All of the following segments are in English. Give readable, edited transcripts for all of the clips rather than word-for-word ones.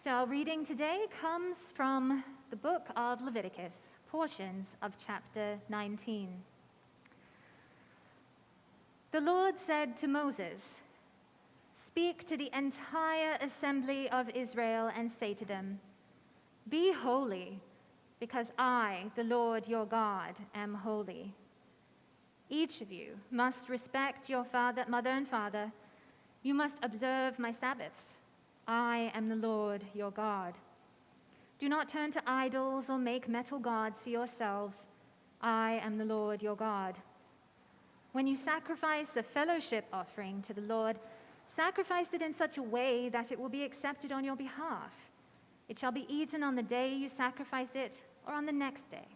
So our reading today comes from the book of Leviticus, portions of chapter 19. The Lord said to Moses, "Speak to the entire assembly of Israel and say to them, 'Be holy, because I, the Lord your God, am holy. Each of you must respect your mother and father. You must observe my Sabbaths. I am the Lord your God. Do not turn to idols or make metal gods for yourselves. I am the Lord your God. When you sacrifice a fellowship offering to the Lord, sacrifice it in such a way that it will be accepted on your behalf. It shall be eaten on the day you sacrifice it or on the next day.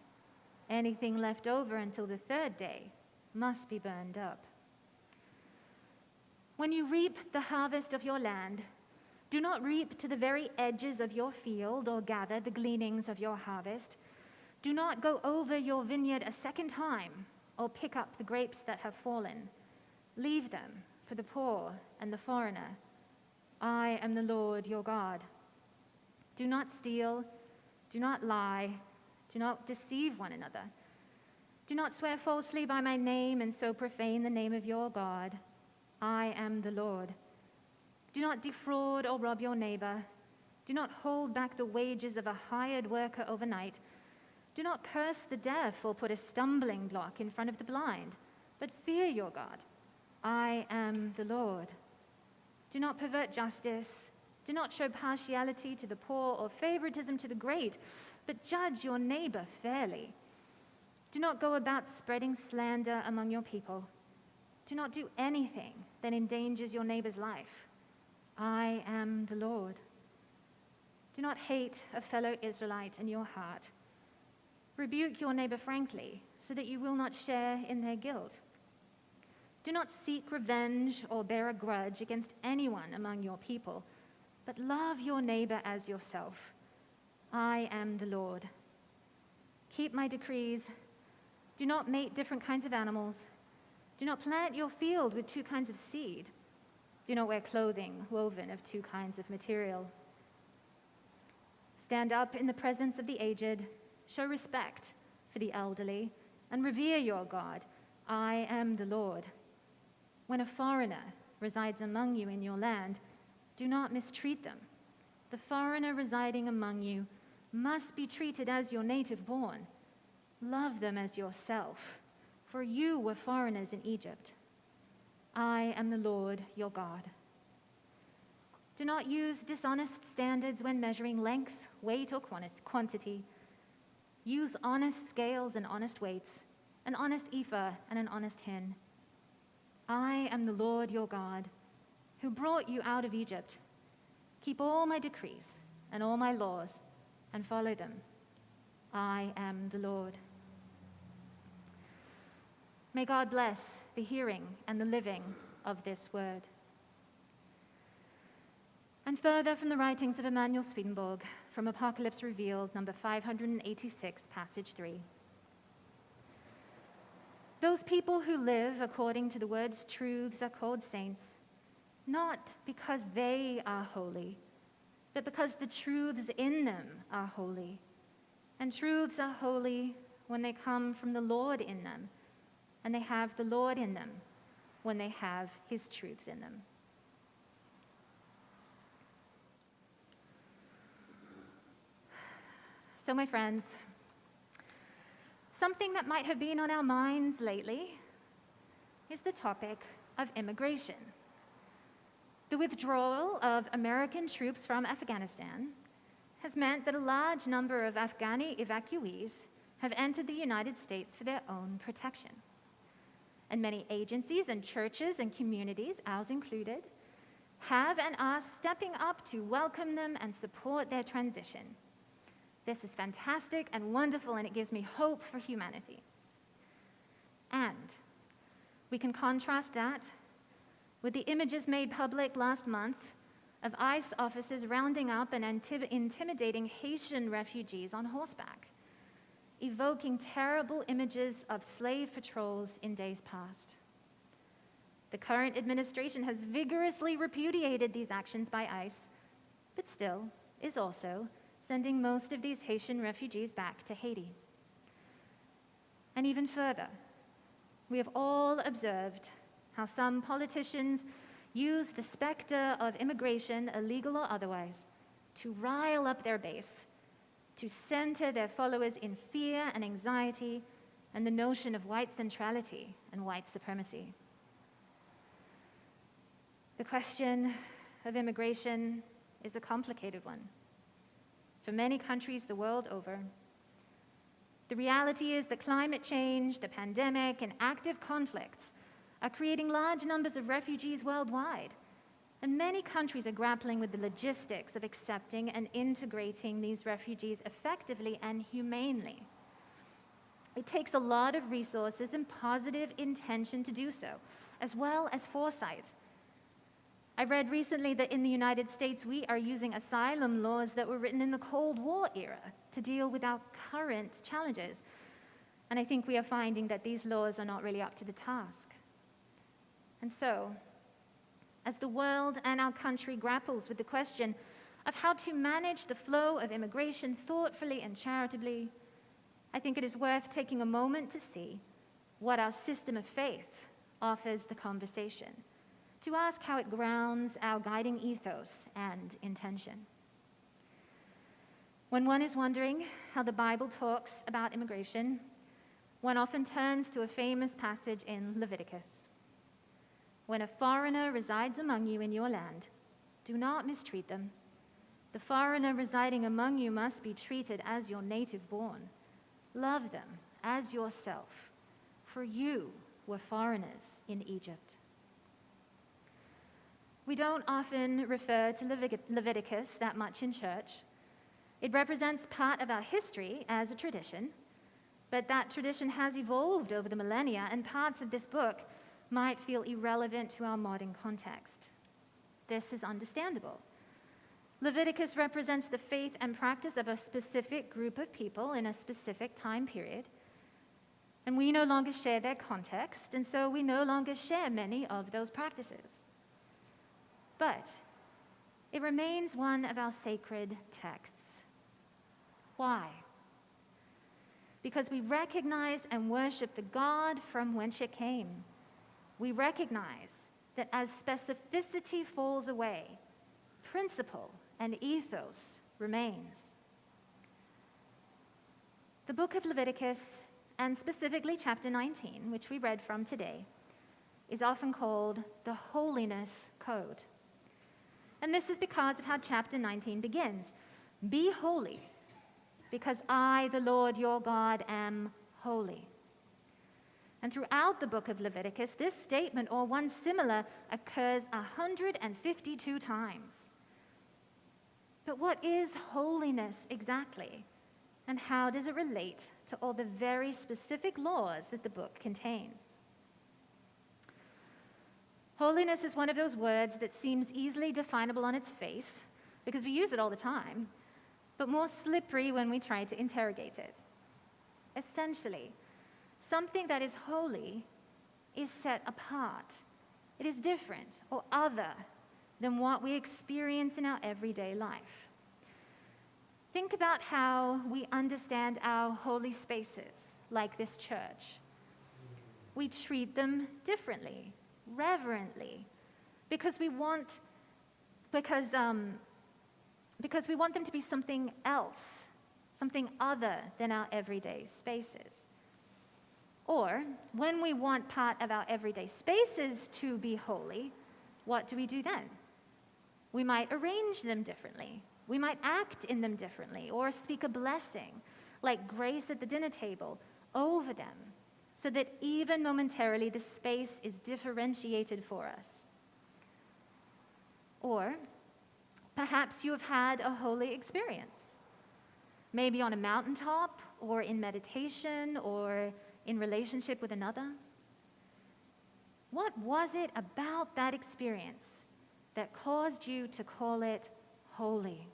Anything left over until the third day must be burned up. When you reap the harvest of your land, do not reap to the very edges of your field or gather the gleanings of your harvest. Do not go over your vineyard a second time or pick up the grapes that have fallen. Leave them for the poor and the foreigner. I am the Lord your God. Do not steal, do not lie, do not deceive one another. Do not swear falsely by my name and so profane the name of your God. I am the Lord. Do not defraud or rob your neighbor. Do not hold back the wages of a hired worker overnight. Do not curse the deaf or put a stumbling block in front of the blind, but fear your God. I am the Lord. Do not pervert justice. Do not show partiality to the poor or favoritism to the great, but judge your neighbor fairly. Do not go about spreading slander among your people. Do not do anything that endangers your neighbor's life. I am the Lord. Do not hate a fellow Israelite in your heart. Rebuke your neighbor frankly, so that you will not share in their guilt. Do not seek revenge or bear a grudge against anyone among your people, but love your neighbor as yourself. I am the Lord. Keep my decrees. Do not mate different kinds of animals. Do not plant your field with two kinds of seed. Do not wear clothing woven of two kinds of material. Stand up in the presence of the aged, show respect for the elderly, and revere your God. I am the Lord. When a foreigner resides among you in your land, do not mistreat them. The foreigner residing among you must be treated as your native born. Love them as yourself, for you were foreigners in Egypt. I am the Lord your God. Do not use dishonest standards when measuring length, weight, or quantity. Use honest scales and honest weights, an honest ephah and an honest hin. I am the Lord your God, who brought you out of Egypt. Keep all my decrees and all my laws and follow them. I am the Lord. May God bless the hearing and the living of this word. And further from the writings of Emanuel Swedenborg, from Apocalypse Revealed, number 586, passage 3. Those people who live according to the word's truths are called saints, not because they are holy, but because the truths in them are holy. And truths are holy when they come from the Lord in them, and they have the Lord in them when they have his truths in them. So, my friends, something that might have been on our minds lately is the topic of immigration. The withdrawal of American troops from Afghanistan has meant that a large number of Afghani evacuees have entered the United States for their own protection. And many agencies and churches and communities, ours included, have and are stepping up to welcome them and support their transition. This is fantastic and wonderful, and it gives me hope for humanity. And we can contrast that with the images made public last month of ICE officers rounding up and intimidating Haitian refugees on horseback, evoking terrible images of slave patrols in days past. The current administration has vigorously repudiated these actions by ICE, but still, is also sending most of these Haitian refugees back to Haiti. And even further, we have all observed how some politicians use the specter of immigration, illegal or otherwise, to rile up their base, to center their followers in fear and anxiety and the notion of white centrality and white supremacy. The question of immigration is a complicated one. For many countries the world over, the reality is that climate change, the pandemic, and active conflicts are creating large numbers of refugees worldwide. And many countries are grappling with the logistics of accepting and integrating these refugees effectively and humanely. It takes a lot of resources and positive intention to do so, as well as foresight. I read recently that in the United States, we are using asylum laws that were written in the Cold War era to deal with our current challenges. And I think we are finding that these laws are not really up to the task. And so, as the world and our country grapples with the question of how to manage the flow of immigration thoughtfully and charitably, I think it is worth taking a moment to see what our system of faith offers the conversation, to ask how it grounds our guiding ethos and intention. When one is wondering how the Bible talks about immigration, one often turns to a famous passage in Leviticus. When a foreigner resides among you in your land, do not mistreat them. The foreigner residing among you must be treated as your native born. Love them as yourself, for you were foreigners in Egypt. We don't often refer to Leviticus that much in church. It represents part of our history as a tradition, but that tradition has evolved over the millennia, and parts of this book might feel irrelevant to our modern context. This is understandable. Leviticus represents the faith and practice of a specific group of people in a specific time period, and we no longer share their context, and so we no longer share many of those practices. But it remains one of our sacred texts. Why? Because we recognize and worship the God from whence it came. We recognize that as specificity falls away, principle and ethos remains. The book of Leviticus, and specifically chapter 19, which we read from today, is often called the Holiness Code. And this is because of how chapter 19 begins. Be holy, because I, the Lord your God, am holy. And throughout the book of Leviticus, this statement or one similar occurs 152 times. But what is holiness exactly? And how does it relate to all the very specific laws that the book contains? Holiness is one of those words that seems easily definable on its face, because we use it all the time, but more slippery when we try to interrogate it. Essentially, something that is holy is set apart. It is different or other than what we experience in our everyday life. Think about how we understand our holy spaces, like this church. We treat them differently, reverently, because we want them to be something else, something other than our everyday spaces. Or, when we want part of our everyday spaces to be holy, what do we do then? We might arrange them differently. We might act in them differently, or speak a blessing, like grace at the dinner table, over them, so that even momentarily the space is differentiated for us. Or, perhaps you have had a holy experience, maybe on a mountaintop, or in meditation, or in relationship with another. What was it about that experience that caused you to call it holy?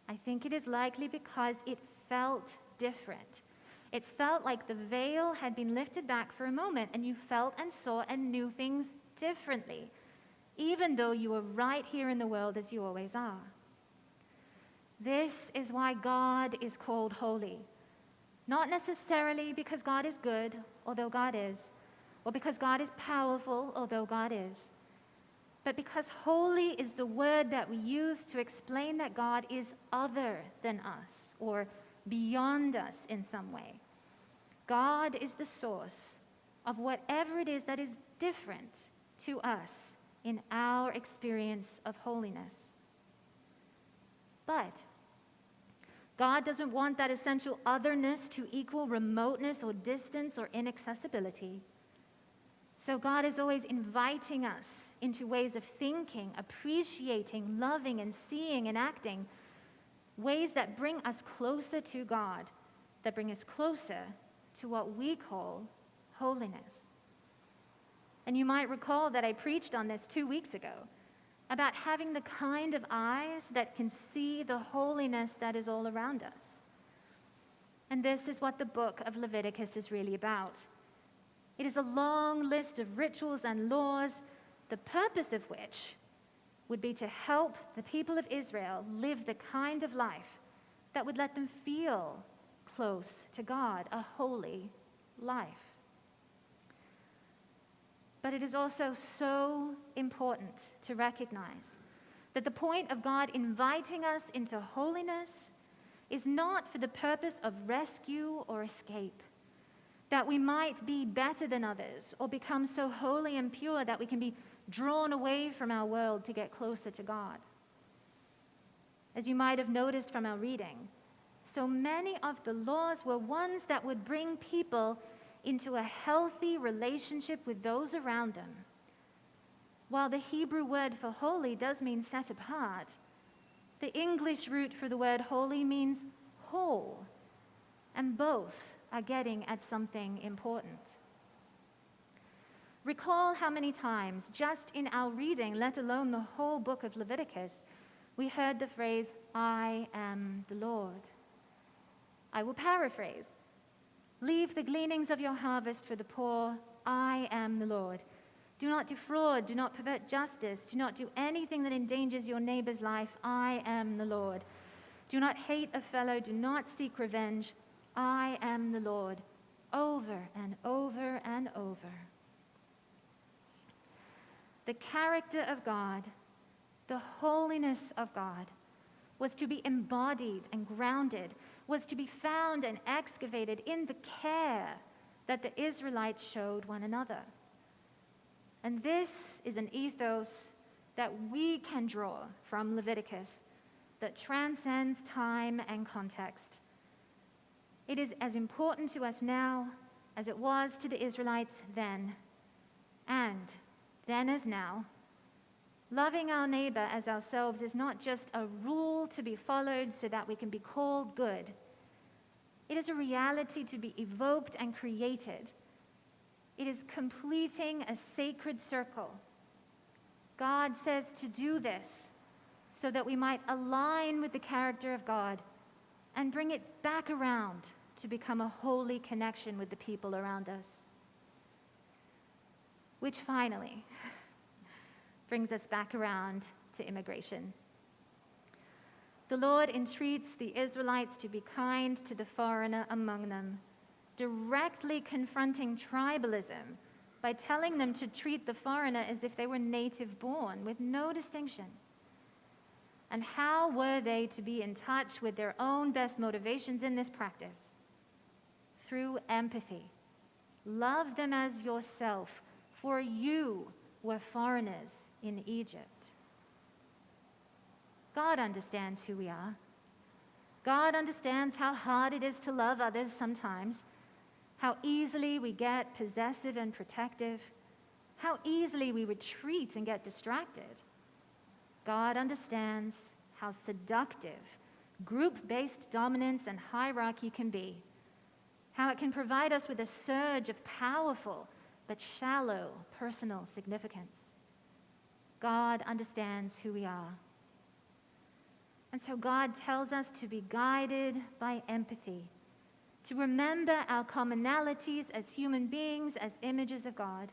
I think it is likely because it felt different. It felt like the veil had been lifted back for a moment, and you felt and saw and knew things differently, even though you were right here in the world as you always are. This is why God is called holy. Not necessarily because God is good, although God is, or because God is powerful, although God is, but because holy is the word that we use to explain that God is other than us or beyond us in some way. God is the source of whatever it is that is different to us in our experience of holiness. But God doesn't want that essential otherness to equal remoteness or distance or inaccessibility. So God is always inviting us into ways of thinking, appreciating, loving, and seeing and acting, ways that bring us closer to God, that bring us closer to what we call holiness. And you might recall that I preached on this 2 weeks ago, about having the kind of eyes that can see the holiness that is all around us. And this is what the book of Leviticus is really about. It is a long list of rituals and laws, the purpose of which would be to help the people of Israel live the kind of life that would let them feel close to God, a holy life. But it is also so important to recognize that the point of God inviting us into holiness is not for the purpose of rescue or escape, that we might be better than others or become so holy and pure that we can be drawn away from our world to get closer to God. As you might have noticed from our reading, so many of the laws were ones that would bring people into a healthy relationship with those around them. While the Hebrew word for holy does mean set apart, the English root for the word holy means whole, and both are getting at something important. Recall how many times, just in our reading, let alone the whole book of Leviticus, we heard the phrase, "I am the Lord." I will paraphrase. Leave the gleanings of your harvest for the poor. I am the Lord. Do not defraud. Do not pervert justice. Do not do anything that endangers your neighbor's life. I am the Lord. Do not hate a fellow. Do not seek revenge. I am the Lord. Over and over and over. The character of God, the holiness of God, was to be embodied and grounded, was to be found and excavated in the care that the Israelites showed one another. And this is an ethos that we can draw from Leviticus that transcends time and context. It is as important to us now as it was to the Israelites then, and then as now. Loving our neighbor as ourselves is not just a rule to be followed so that we can be called good. It is a reality to be evoked and created. It is completing a sacred circle. God says to do this so that we might align with the character of God and bring it back around to become a holy connection with the people around us. Which finally brings us back around to immigration. The Lord entreats the Israelites to be kind to the foreigner among them, directly confronting tribalism by telling them to treat the foreigner as if they were native born, with no distinction. And how were they to be in touch with their own best motivations in this practice? Through empathy. Love them as yourself, for you were foreigners in Egypt. God understands who we are. God understands how hard it is to love others sometimes, how easily we get possessive and protective, how easily we retreat and get distracted. God understands how seductive group-based dominance and hierarchy can be, how it can provide us with a surge of powerful but shallow personal significance. God understands who we are. And so God tells us to be guided by empathy, to remember our commonalities as human beings, as images of God.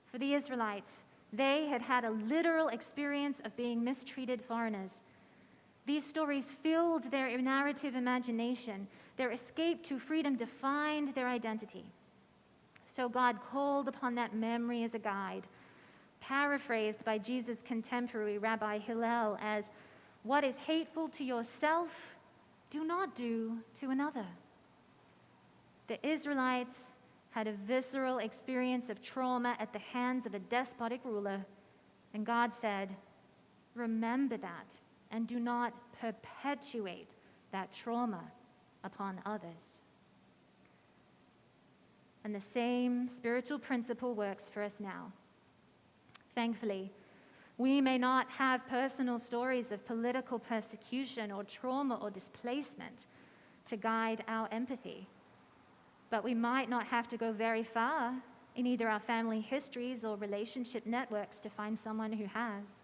For the Israelites, they had had a literal experience of being mistreated foreigners. These stories filled their narrative imagination. Their escape to freedom defined their identity. So God called upon that memory as a guide, paraphrased by Jesus' contemporary Rabbi Hillel as, "What is hateful to yourself, do not do to another." The Israelites had a visceral experience of trauma at the hands of a despotic ruler, and God said, "Remember that and do not perpetuate that trauma upon others." And the same spiritual principle works for us now. Thankfully, we may not have personal stories of political persecution or trauma or displacement to guide our empathy, but we might not have to go very far in either our family histories or relationship networks to find someone who has.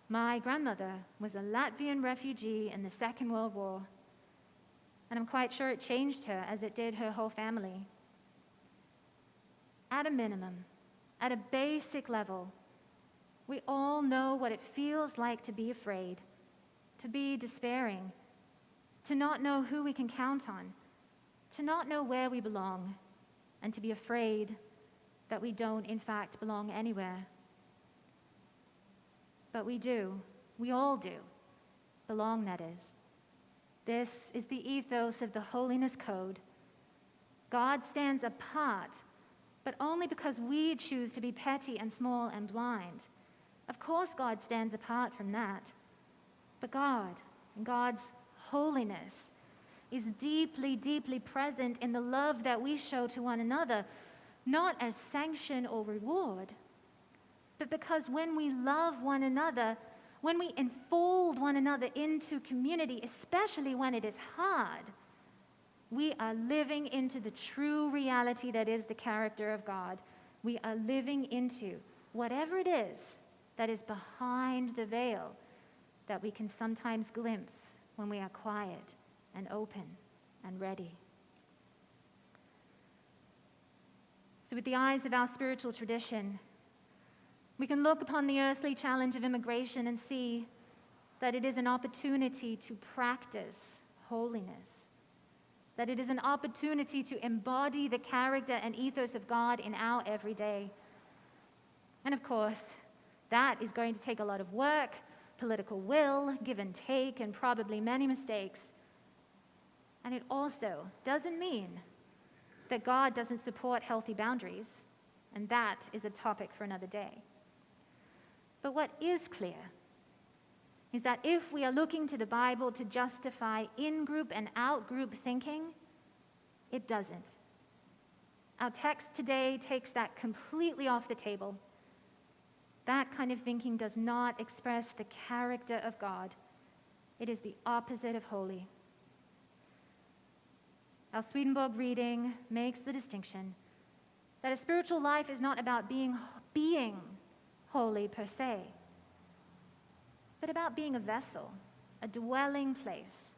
My grandmother was a Latvian refugee in the Second World War, and I'm quite sure it changed her as it did her whole family. At a minimum, at a basic level, we all know what it feels like to be afraid, to be despairing, to not know who we can count on, to not know where we belong, and to be afraid that we don't, in fact, belong anywhere. But we do, we all do, belong, that is. This is the ethos of the Holiness Code. God stands apart, but only because we choose to be petty and small and blind. Of course, God stands apart from that. But God and God's holiness is deeply, deeply present in the love that we show to one another, not as sanction or reward, but because when we love one another, when we enfold one another into community, especially when it is hard, we are living into the true reality that is the character of God. We are living into whatever it is that is behind the veil that we can sometimes glimpse when we are quiet and open and ready. So with the eyes of our spiritual tradition, we can look upon the earthly challenge of immigration and see that it is an opportunity to practice holiness, that it is an opportunity to embody the character and ethos of God in our everyday. And of course, that is going to take a lot of work, political will, give and take, and probably many mistakes. And it also doesn't mean that God doesn't support healthy boundaries, and that is a topic for another day. But what is clear is that if we are looking to the Bible to justify in-group and out-group thinking, it doesn't. Our text today takes that completely off the table. That kind of thinking does not express the character of God. It is the opposite of holy. Our Swedenborg reading makes the distinction that a spiritual life is not about being holy per se, but about being a vessel, a dwelling place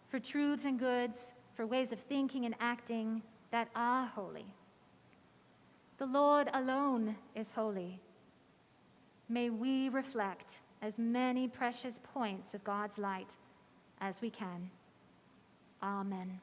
for truths and goods, for ways of thinking and acting that are holy. The Lord alone is holy. May we reflect as many precious points of God's light as we can. Amen.